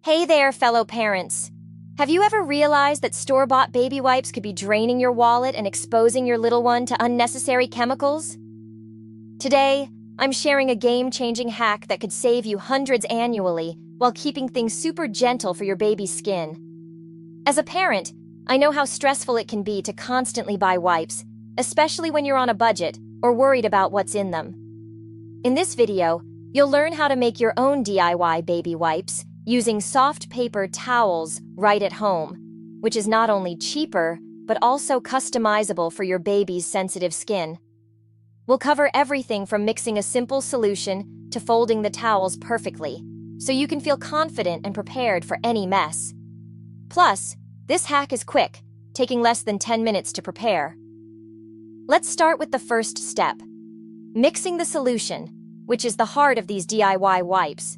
Hey there, fellow parents. Have you ever realized that store-bought baby wipes could be draining your wallet and exposing your little one to unnecessary chemicals? Today, I'm sharing a game-changing hack that could save you hundreds annually while keeping things super gentle for your baby's skin. As a parent, I know how stressful it can be to constantly buy wipes, especially when you're on a budget or worried about what's in them. In this video, you'll learn how to make your own DIY baby wipes using soft paper towels right at home, which is not only cheaper, but also customizable for your baby's sensitive skin. We'll cover everything from mixing a simple solution to folding the towels perfectly, so you can feel confident and prepared for any mess. Plus, this hack is quick, taking less than 10 minutes to prepare. Let's start with the first step: mixing the solution, which is the heart of these DIY wipes.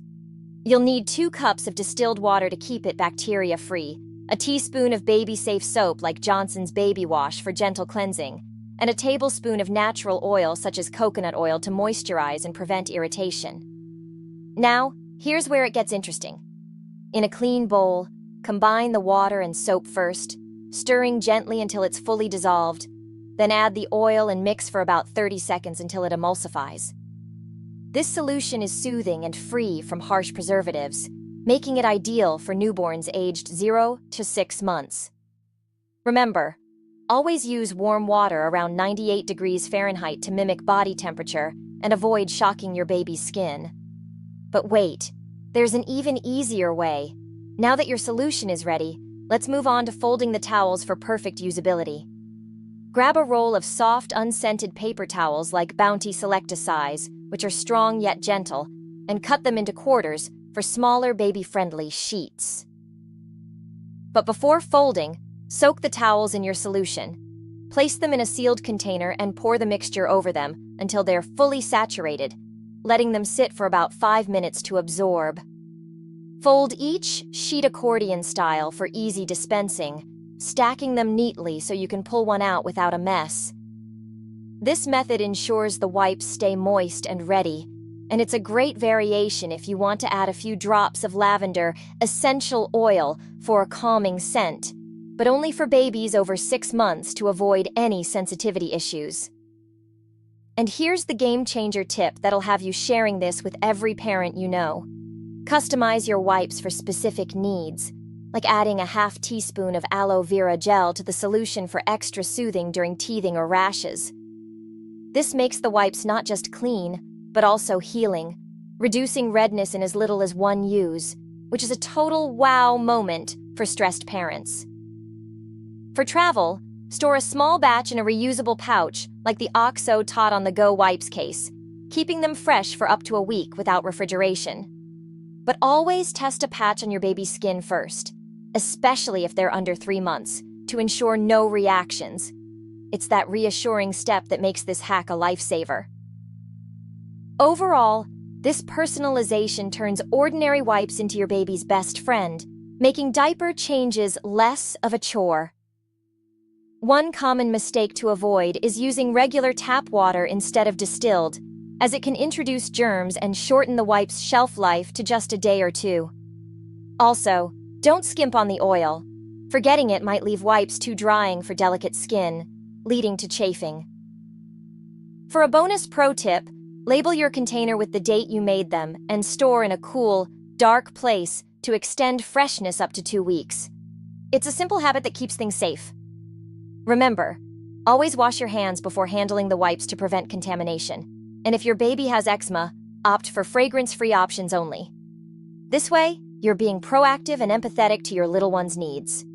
You'll need 2 cups of distilled water to keep it bacteria-free, a teaspoon of baby-safe soap like Johnson's Baby Wash for gentle cleansing, and a tablespoon of natural oil such as coconut oil to moisturize and prevent irritation. Now, here's where it gets interesting. In a clean bowl, combine the water and soap first, stirring gently until it's fully dissolved. Then add the oil and mix for about 30 seconds until it emulsifies. This solution is soothing and free from harsh preservatives, making it ideal for newborns aged 0 to 6 months. Remember, always use warm water around 98 degrees Fahrenheit to mimic body temperature and avoid shocking your baby's skin. But wait, there's an even easier way. Now that your solution is ready, let's move on to folding the towels for perfect usability. Grab a roll of soft, unscented paper towels like Bounty Selecta size, which are strong yet gentle, and cut them into quarters for smaller baby-friendly sheets. But before folding, soak the towels in your solution. Place them in a sealed container and pour the mixture over them until they're fully saturated, letting them sit for about 5 minutes to absorb. Fold each sheet accordion style for easy dispensing, stacking them neatly so you can pull one out without a mess. This method ensures the wipes stay moist and ready, and it's a great variation if you want to add a few drops of lavender essential oil for a calming scent, but only for babies over 6 months to avoid any sensitivity issues. And here's the game-changer tip that'll have you sharing this with every parent you know. Customize your wipes for specific needs, like adding a half teaspoon of aloe vera gel to the solution for extra soothing during teething or rashes. This makes the wipes not just clean, but also healing, reducing redness in as little as 1 use, which is a total wow moment for stressed parents. For travel, store a small batch in a reusable pouch like the OXO Tot on the Go wipes case, keeping them fresh for up to a week without refrigeration. But always test a patch on your baby's skin first, especially if they're under 3 months, to ensure no reactions. It's that reassuring step that makes this hack a lifesaver. Overall, this personalization turns ordinary wipes into your baby's best friend, making diaper changes less of a chore. One common mistake to avoid is using regular tap water instead of distilled, as it can introduce germs and shorten the wipe's shelf life to just a day or 2. Also, don't skimp on the oil. Forgetting it might leave wipes too drying for delicate skin, leading to chafing. For a bonus pro tip, label your container with the date you made them and store in a cool, dark place to extend freshness up to 2 weeks. It's a simple habit that keeps things safe. Remember, always wash your hands before handling the wipes to prevent contamination. And if your baby has eczema, opt for fragrance-free options only. This way, you're being proactive and empathetic to your little one's needs.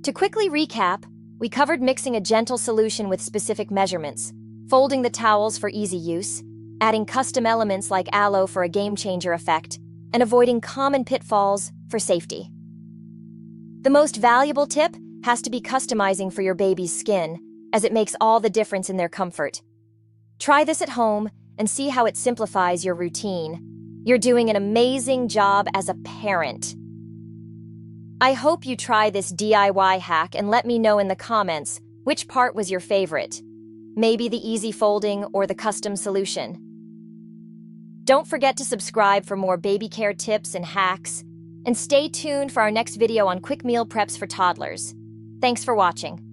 To quickly recap, we covered mixing a gentle solution with specific measurements, folding the towels for easy use, adding custom elements like aloe for a game-changer effect, and avoiding common pitfalls for safety. The most valuable tip has to be customizing for your baby's skin, as it makes all the difference in their comfort. Try this at home and see how it simplifies your routine. You're doing an amazing job as a parent. I hope you try this DIY hack and let me know in the comments which part was your favorite. Maybe the easy folding or the custom solution. Don't forget to subscribe for more baby care tips and hacks. And stay tuned for our next video on quick meal preps for toddlers. Thanks for watching.